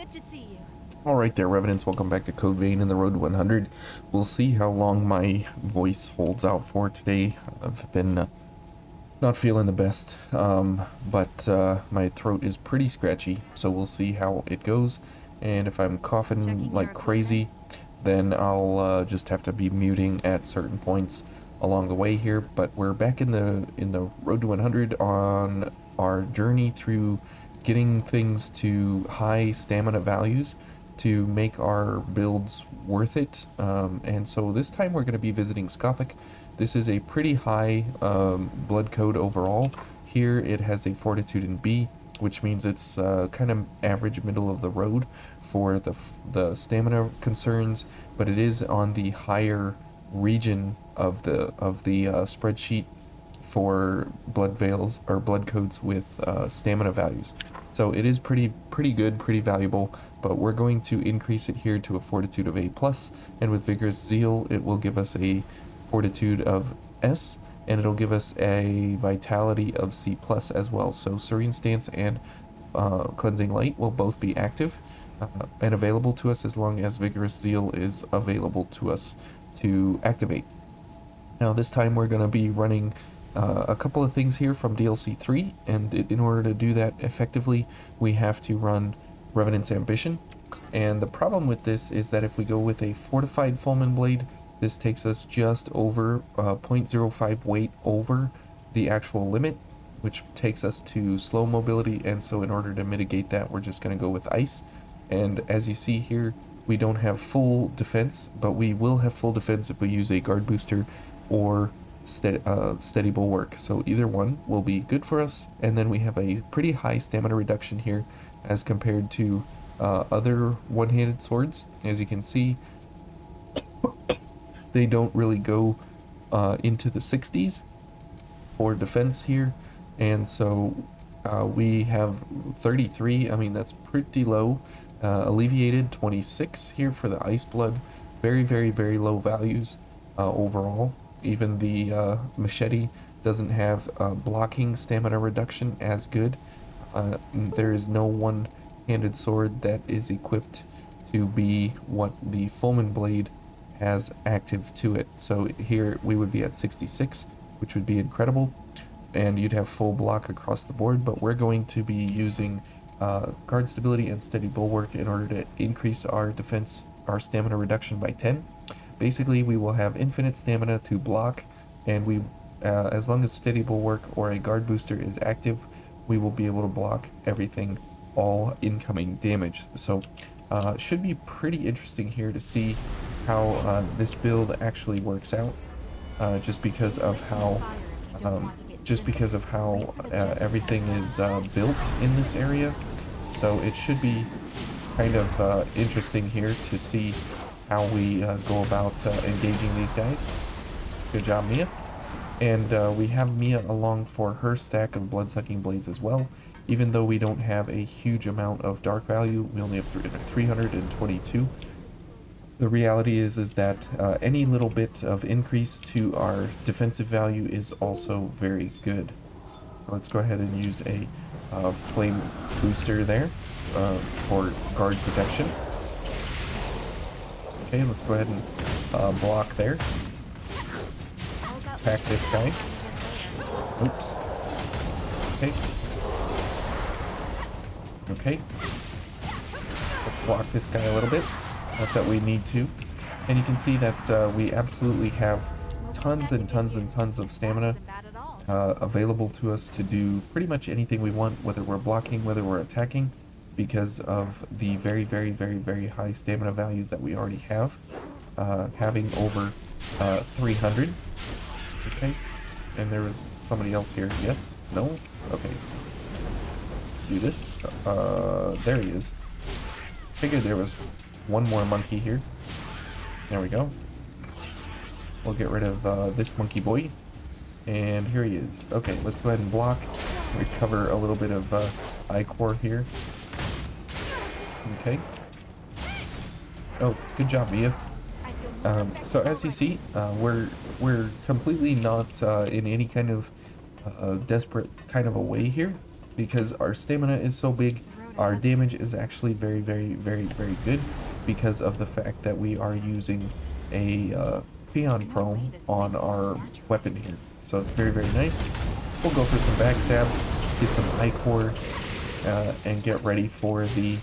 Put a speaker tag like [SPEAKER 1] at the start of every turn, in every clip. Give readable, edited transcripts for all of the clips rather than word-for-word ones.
[SPEAKER 1] Good to see you.
[SPEAKER 2] Alright there, Revenants, welcome back to Code Vein in the Road to 100. We'll see how long my voice holds out for today. I've been not feeling the best, but my throat is pretty scratchy, so we'll see how it goes. And if I'm coughing like crazy, then I'll just have to be muting at certain points along the way here. But we're back in the Road to 100 on our journey through getting things to high stamina values to make our builds worth it. And so this time we're going to be visiting Skothic. This is a pretty high blood code overall. Here it has a fortitude in B, which means it's kind of average middle of the road for the stamina concerns, but it is on the higher region of the spreadsheet for blood veils or blood codes with stamina values. So it is pretty good, pretty valuable, but we're going to increase it here to a fortitude of A+, and with vigorous zeal it will give us a fortitude of S, and it'll give us a vitality of C+ as well. So serene stance and cleansing light will both be active and available to us as long as vigorous zeal is available to us to activate. Now this time we're going to be running a couple of things here from DLC 3, and in order to do that effectively we have to run Revenant's Ambition. And the problem with this is that if we go with a fortified Fulmen Blade, this takes us just over 0.05 weight over the actual limit, which takes us to slow mobility, and so in order to mitigate that we're just going to go with ice. And as you see here, we don't have full defense, but we will have full defense if we use a guard booster or steady bulwark. So either one will be good for us. And then we have a pretty high stamina reduction here as compared to other one-handed swords. As you can see, they don't really go into the 60s for defense here, and so we have 33. I mean, that's pretty low. Alleviated 26 here for the ice blood. Very low values overall. Even the machete doesn't have blocking stamina reduction as good. There is no one-handed sword that is equipped to be what the Fulmen Blade has active to it. So here we would be at 66, which would be incredible, and you'd have full block across the board. But we're going to be using guard stability and steady bulwark in order to increase our defense, our stamina reduction by 10. Basically we will have infinite stamina to block, and we as long as steady bulwark or a guard booster is active, we will be able to block everything, all incoming damage. So should be pretty interesting here to see how this build actually works out, just because of how everything is built in this area. So it should be kind of interesting here to see how we go about engaging these guys. Good job, Mia. And we have Mia along for her stack of blood-sucking blades as well. Even though we don't have a huge amount of dark value, we only have 322. The reality is that any little bit of increase to our defensive value is also very good. So let's go ahead and use a flame booster there for guard protection. Okay, let's go ahead and block there. Attack this guy. Oops. Okay. Okay. Let's block this guy a little bit. Not that we need to. And you can see that we absolutely have tons and tons and tons of stamina available to us to do pretty much anything we want, whether we're blocking, whether we're attacking, because of the very high stamina values that we already have, having over 300. Okay, and there was somebody else here. Yes? No? Okay, let's do this. There he is. Figured there was one more monkey here. There we go. We'll get rid of this monkey boy, and here he is. Okay, let's go ahead and block, recover a little bit of ichor here. Okay. Oh, good job, Mia. So as you see, we're completely not in any kind of desperate kind of a way here. because our stamina is so big, our damage is actually very, very, very, very good because of the fact that we are using a Fion Chrome on our weapon here. So it's very, very nice. We'll go for some backstabs, get some Ichor, and get ready for the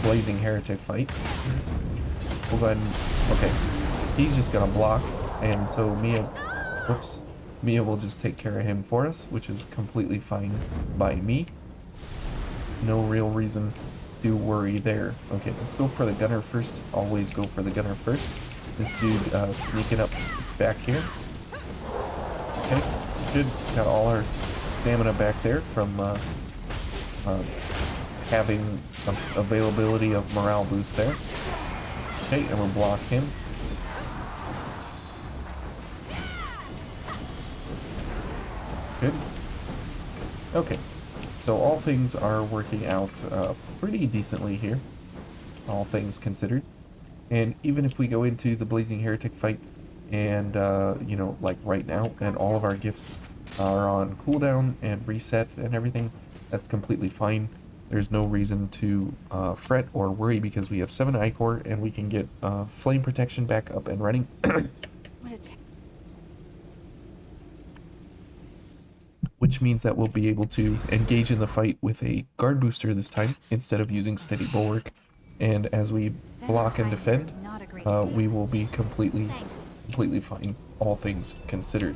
[SPEAKER 2] Blazing Heretic fight. We'll go ahead and, okay, he's just gonna block, and so Mia will just take care of him for us, which is completely fine by me. No real reason to worry there. Okay, let's go for the gunner first. Always go for the gunner first. This dude sneaking up back here. Okay, good. Got all our stamina back there from having availability of morale boost there. Okay, and we'll block him. Good. Okay, so all things are working out pretty decently here, all things considered. And even if we go into the Blazing Heretic fight and, you know, like right now, and all of our gifts are on cooldown and reset and everything, that's completely fine. There's no reason to fret or worry because we have 7 Ichor and we can get flame protection back up and running. Which means that we'll be able to engage in the fight with a guard booster this time instead of using steady bulwark. And as we block and defend, we will be completely fine, all things considered.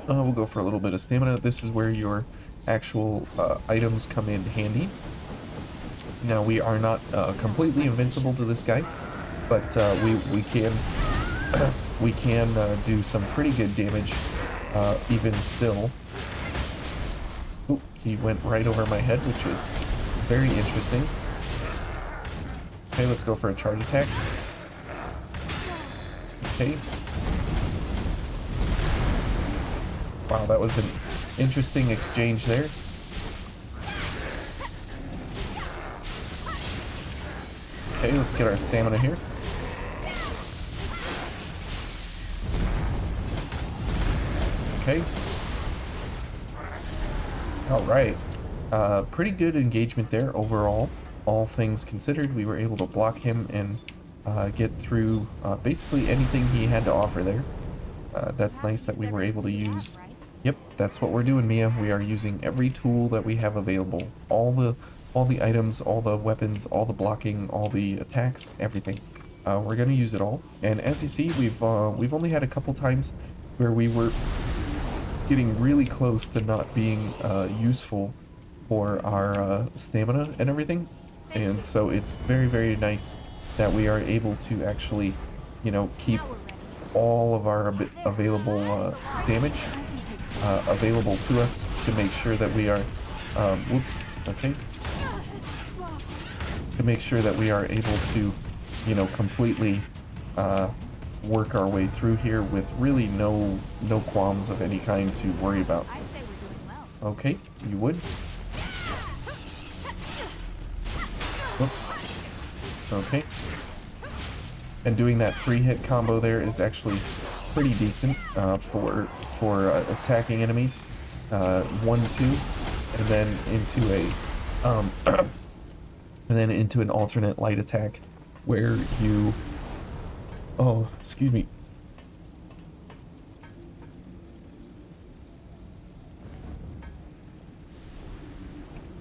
[SPEAKER 2] We'll go for a little bit of stamina. This is where your actual items come in handy. Now we are not completely invincible to this guy, but we can we can do some pretty good damage even still. Ooh, he went right over my head, which was very interesting. Okay, let's go for a charge attack. Okay. Wow, that was an interesting exchange there. Okay, let's get our stamina here. Okay. Alright. Pretty good engagement there overall. All things considered, we were able to block him and get through basically anything he had to offer there. That's nice that we were able to use. Yep, that's what we're doing, Mia. We are using every tool that we have available. All the items, all the weapons, all the blocking, all the attacks, everything. We're gonna use it all. And as you see, we've only had a couple times where we were getting really close to not being useful for our stamina and everything. And so it's very, very nice that we are able to actually, you know, keep all of our available damage available to us to make sure that we are, okay. To make sure that we are able to, you know, completely work our way through here with really no qualms of any kind to worry about. Okay, you would. Whoops. Okay. And doing that 3-hit combo there is actually pretty decent for attacking enemies. 1-2, and then into a and then into an alternate light attack where you, oh, excuse me.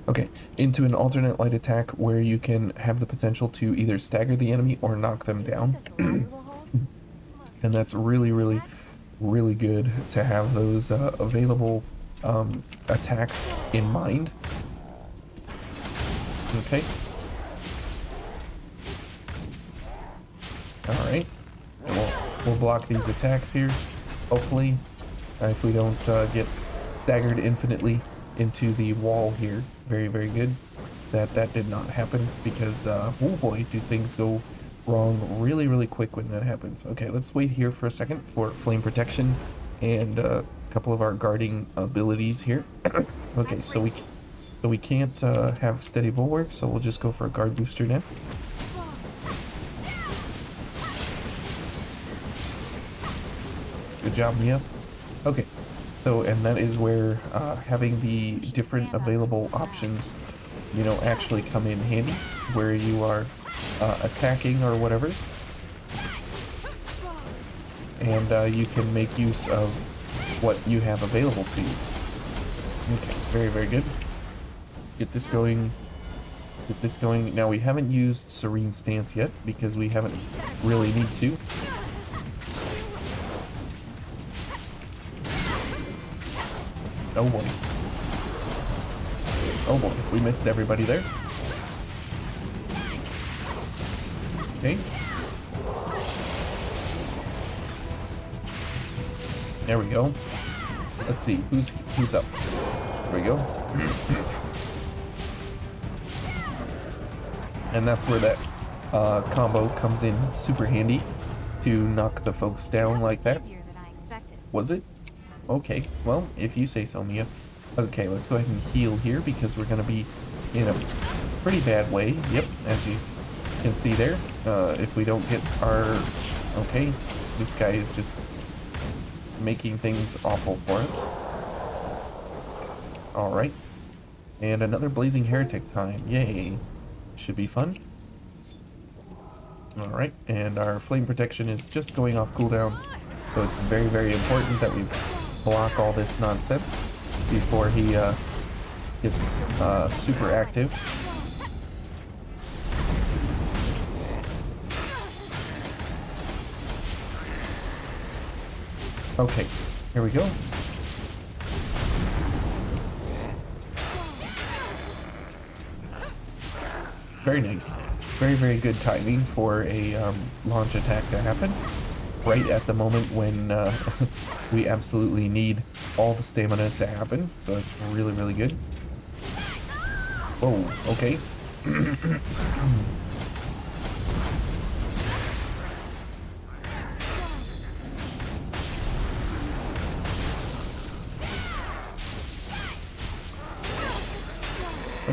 [SPEAKER 2] Okay, into an alternate light attack where you can have the potential to either stagger the enemy or knock them down. And that's really, really, really good to have those available attacks in mind. Okay. Alright. We'll block these attacks here, hopefully, if we don't get staggered infinitely into the wall here. Very, very good that did not happen, because oh boy, do things go wrong really, really quick when that happens. Okay, let's wait here for a second for flame protection and a couple of our guarding abilities here. Okay, so we can't have steady bulwark, so we'll just go for a guard booster now. Good job, Mia. Okay, So, and that is where having the different available options, you know, actually come in handy, where you are attacking or whatever. And you can make use of what you have available to you. Okay, very, very good. Let's get this going. Get this going. Now, we haven't used Serene Stance yet because we haven't really need to. Oh boy. Oh boy, we missed everybody there. Okay. There we go. Let's see, who's up? There we go. And that's where that combo comes in super handy to knock the folks down like that. Was it? Okay, well, if you say so, Mia. Okay, let's go ahead and heal here because we're gonna be in a pretty bad way. Yep, as you can see there. If we don't get our... Okay, this guy is just making things awful for us. Alright. And another Blazing Heretic time. Yay. Should be fun. Alright, and our Flame Protection is just going off cooldown. So it's very, very important that we block all this nonsense before he gets super active. Okay, here we go. Very nice. Very, very good timing for a launch attack to happen. Right at the moment when we absolutely need all the stamina to happen. So that's really, really good. Whoa, okay.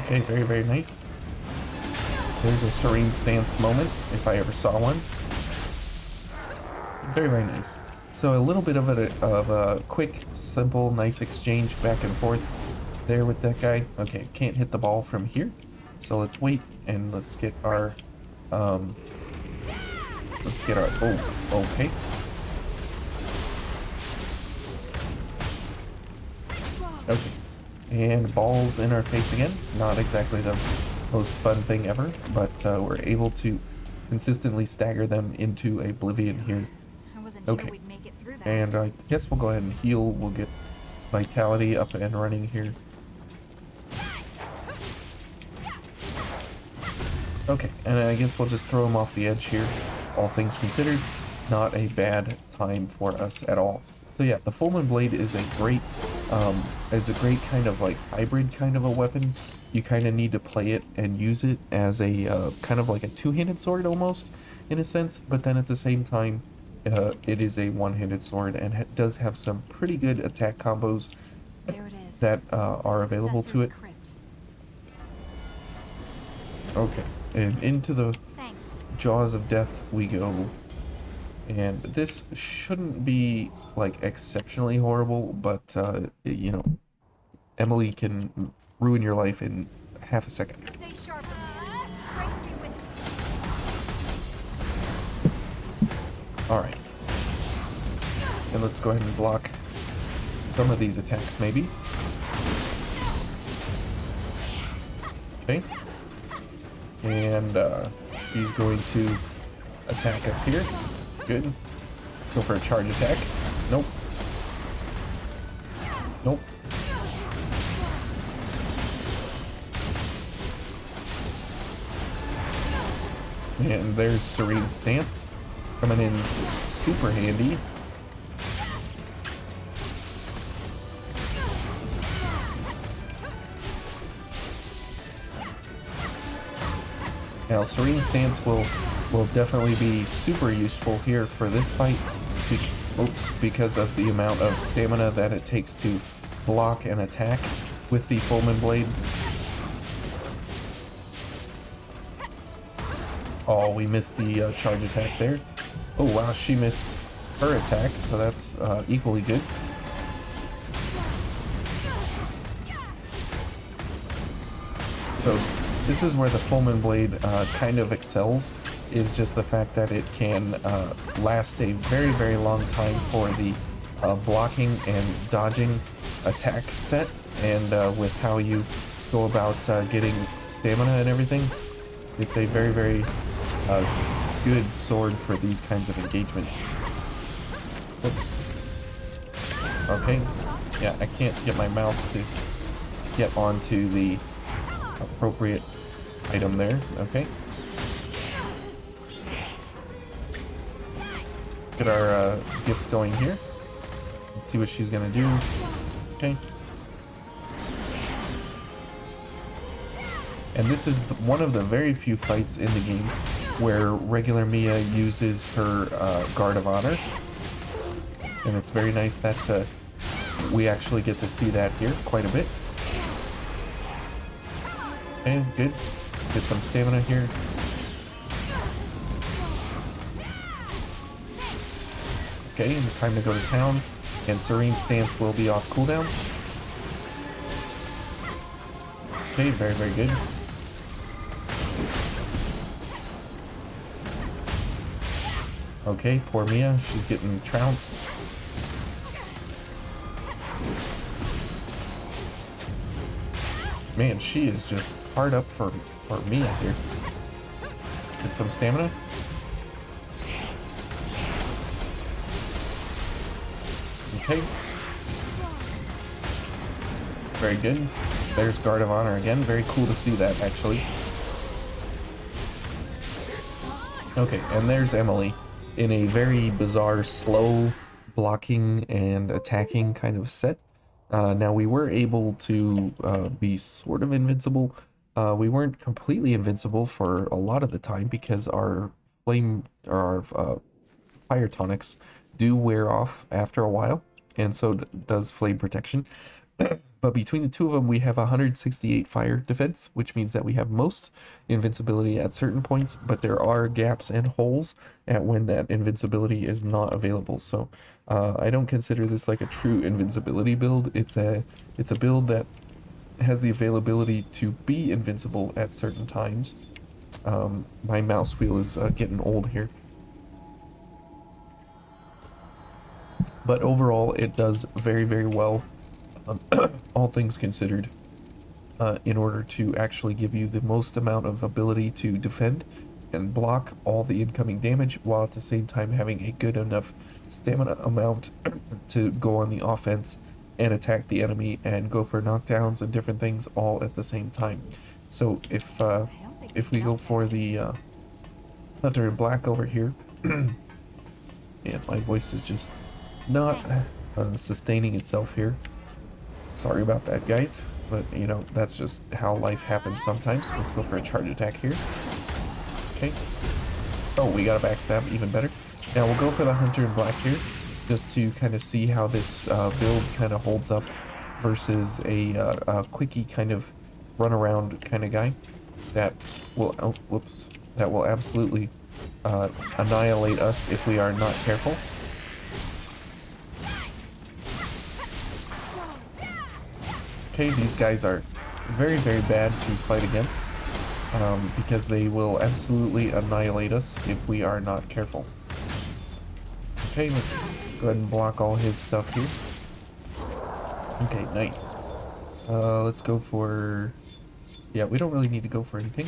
[SPEAKER 2] Okay, very, very nice. There's a Serene Stance moment, if I ever saw one. Very, very nice. So a little bit of a quick, simple, nice exchange back and forth there with that guy. Okay, can't hit the ball from here. So let's wait and let's get our, oh, okay. Okay. And balls in our face again. Not exactly the most fun thing ever, but we're able to consistently stagger them into oblivion here. Okay. And I guess we'll go ahead and heal. We'll get vitality up and running here. Okay, and I guess we'll just throw him off the edge here. All things considered, not a bad time for us at all. So yeah, the Fulmen Blade is a great kind of like hybrid kind of a weapon. You kind of need to play it and use it as a kind of like a two-handed sword almost, in a sense, but then at the same time, it is a one-handed sword and does have some pretty good attack combos that are available to it. Okay, and into the jaws of death we go. And this shouldn't be like exceptionally horrible, but you know, Emily can ruin your life in half a second. Alright. And let's go ahead and block some of these attacks, maybe. Okay. And she's going to attack us here. Good. Let's go for a charge attack. Nope. Nope. And there's Serene Stance coming in super handy. Now, Serene Stance will definitely be super useful here for this fight. Because of the amount of stamina that it takes to block and attack with the Fulmen Blade. Oh, we missed the charge attack there. Oh wow, she missed her attack, so that's equally good. So this is where the Fulmen Blade kind of excels, is just the fact that it can last a very, very long time for the blocking and dodging attack set, and with how you go about getting stamina and everything. It's a very, very good sword for these kinds of engagements. Whoops. Okay. Yeah, I can't get my mouse to get onto the appropriate item there. Okay. Let's get our gifts going here. Let's see what she's gonna do. Okay. And this is one of the very few fights in the game where regular Mia uses her Guard of Honor. And it's very nice that we actually get to see that here quite a bit. Okay, good. Get some stamina here. Okay, and time to go to town. And Serene Stance will be off cooldown. Okay, very, very good. Okay, poor Mia, she's getting trounced. Man, she is just hard up for Mia here. Let's get some stamina. Okay. Very good. There's Guard of Honor again. Very cool to see that, actually. Okay, and there's Emily in a very bizarre, slow blocking and attacking kind of set. Now, we were able to be sort of invincible. We weren't completely invincible for a lot of the time because our fire tonics do wear off after a while, and so does flame protection. But between the two of them, we have 168 fire defense, which means that we have most invincibility at certain points, but there are gaps and holes at when that invincibility is not available. So I don't consider this like a true invincibility build. It's a build that has the availability to be invincible at certain times. My mouse wheel is getting old here. But overall, it does very, very well. All things considered, in order to actually give you the most amount of ability to defend and block all the incoming damage, while at the same time having a good enough stamina amount to go on the offense and attack the enemy and go for knockdowns and different things all at the same time. So if we go for the Hunter in Black over here, and my voice is just not sustaining itself here. Sorry about that, guys, but you know, that's just how life happens sometimes. Let's go for a charge attack here. Okay. Oh, we got a backstab, even better. Now we'll go for the Hunter in Black here, just to kind of see how this build kind of holds up versus a quickie kind of run around kind of guy that will, oh, whoops, that will absolutely annihilate us if we are not careful. Okay, these guys are very, very bad to fight against because they will absolutely annihilate us if we are not careful. Okay, let's go ahead and block all his stuff here. Okay, nice. Let's go for... Yeah, we don't really need to go for anything.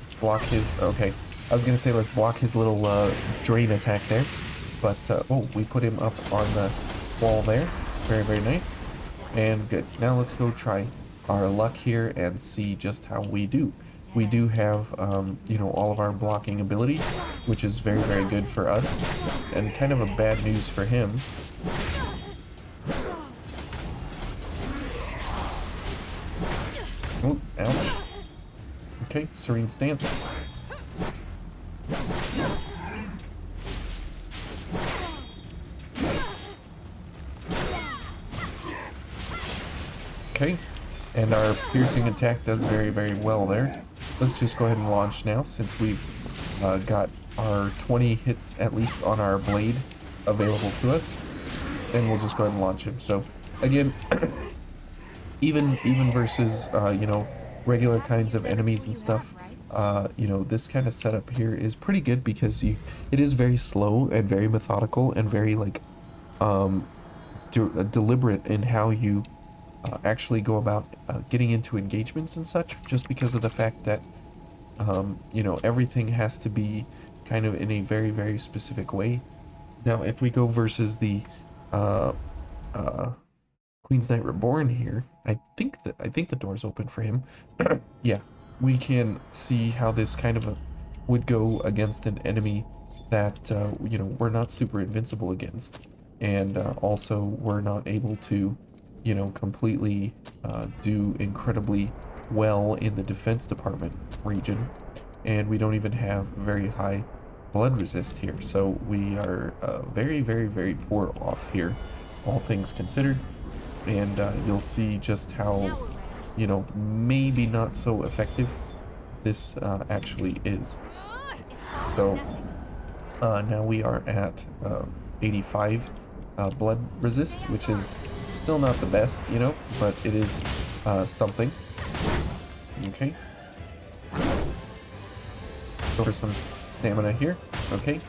[SPEAKER 2] Let's block his... Okay, I was gonna say let's block his little drain attack there. But, oh, we put him up on the wall there. Very, very nice. And good. Now let's go try our luck here and see just how we do. We do have, you know, all of our blocking ability, which is very, very good for us. And kind of a bad news for him. Oh, ouch. Okay, Serene Stance. Okay, and our piercing attack does very, very well there. Let's just go ahead and launch now, since we've got our 20 hits at least on our blade available to us. And we'll just go ahead and launch him. So again, even versus you know, regular kinds of enemies and stuff, you know, this kind of setup here is pretty good because it is very slow and very methodical and very like deliberate in how you actually go about getting into engagements and such, just because of the fact that you know, everything has to be kind of in a very, very specific way. Now, if we go versus the uh, Queen's Knight Reborn here, I think the door's open for him. Yeah, we can see how this kind of would go against an enemy that you know, we're not super invincible against, and also we're not able to, you know, completely do incredibly well in the defense department region, and we don't even have very high blood resist here, so we are very, very, very poor off here, all things considered. And you'll see just how, you know, maybe not so effective this actually is. So now we are at 85 blood resist, which is still not the best, you know, but it is something. Okay. Let's go for some stamina here. Okay.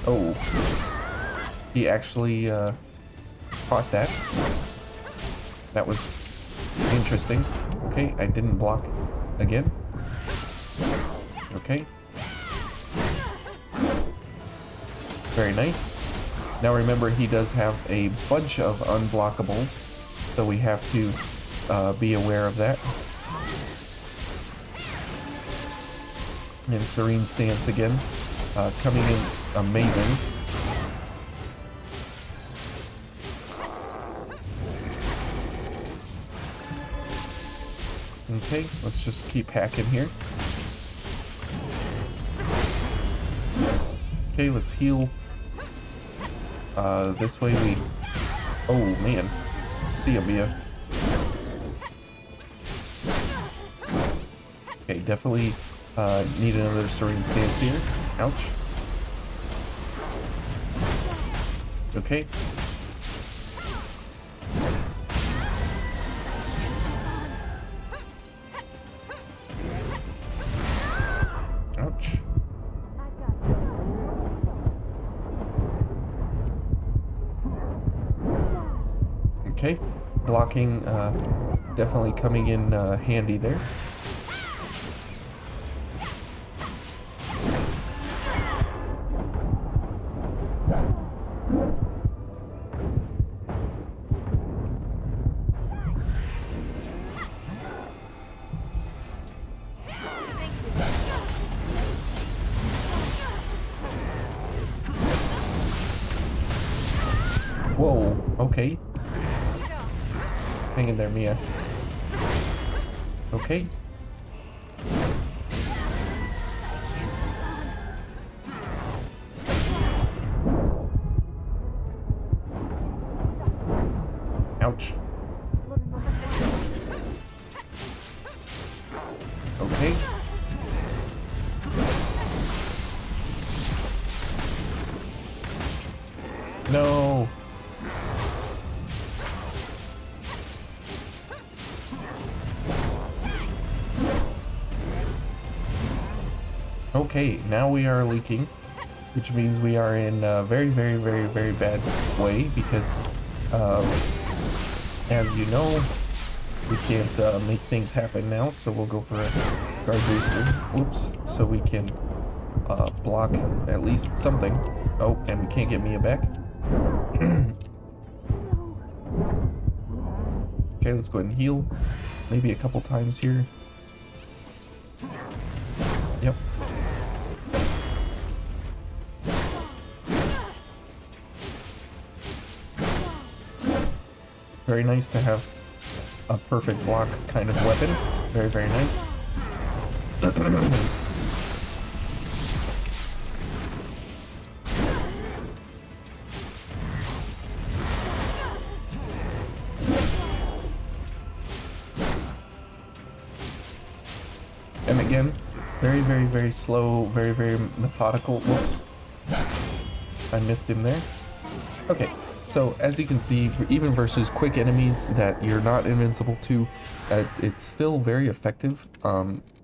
[SPEAKER 2] Oh. He actually caught that. That was interesting. Okay, I didn't block again. Okay. Very nice. Now remember, he does have a bunch of unblockables, so we have to be aware of that. And Serene Stance again, coming in amazing. Okay, let's just keep hacking here. Okay, let's heal. This way we... Oh, man. See ya, Mia. Okay, definitely need another Serene Stance here. Ouch. Okay. Ouch. Okay, blocking definitely coming in handy there. Whoa, okay. Hang in there, Mia. Okay. Ouch. Okay. No. Okay, now we are leaking, which means we are in a very, very, very, very bad way because, as you know, we can't make things happen now, so we'll go for a guard booster. Oops, so we can block at least something. Oh, and we can't get Mia back. Okay, let's go ahead and heal. Maybe a couple times here. Yep. Very nice to have a perfect block kind of weapon. Very, very nice. And again, very, very, very slow, very, very methodical. Whoops. I missed him there. Okay, so as you can see, even versus quick enemies that you're not invincible to, it's still very effective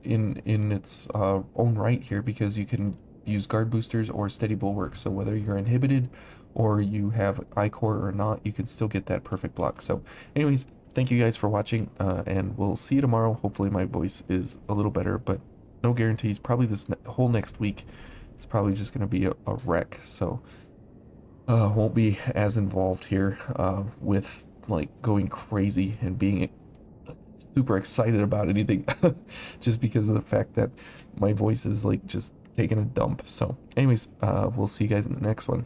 [SPEAKER 2] in its own right here, because you can use guard boosters or steady bulwark. So whether you're inhibited or you have I-core or not, you can still get that perfect block. So anyways, thank you guys for watching, and we'll see you tomorrow. Hopefully my voice is a little better, but no guarantees. Probably this whole next week, it's probably just going to be a wreck. So won't be as involved here with like going crazy and being super excited about anything just because of the fact that my voice is like just taking a dump. So anyways, we'll see you guys in the next one.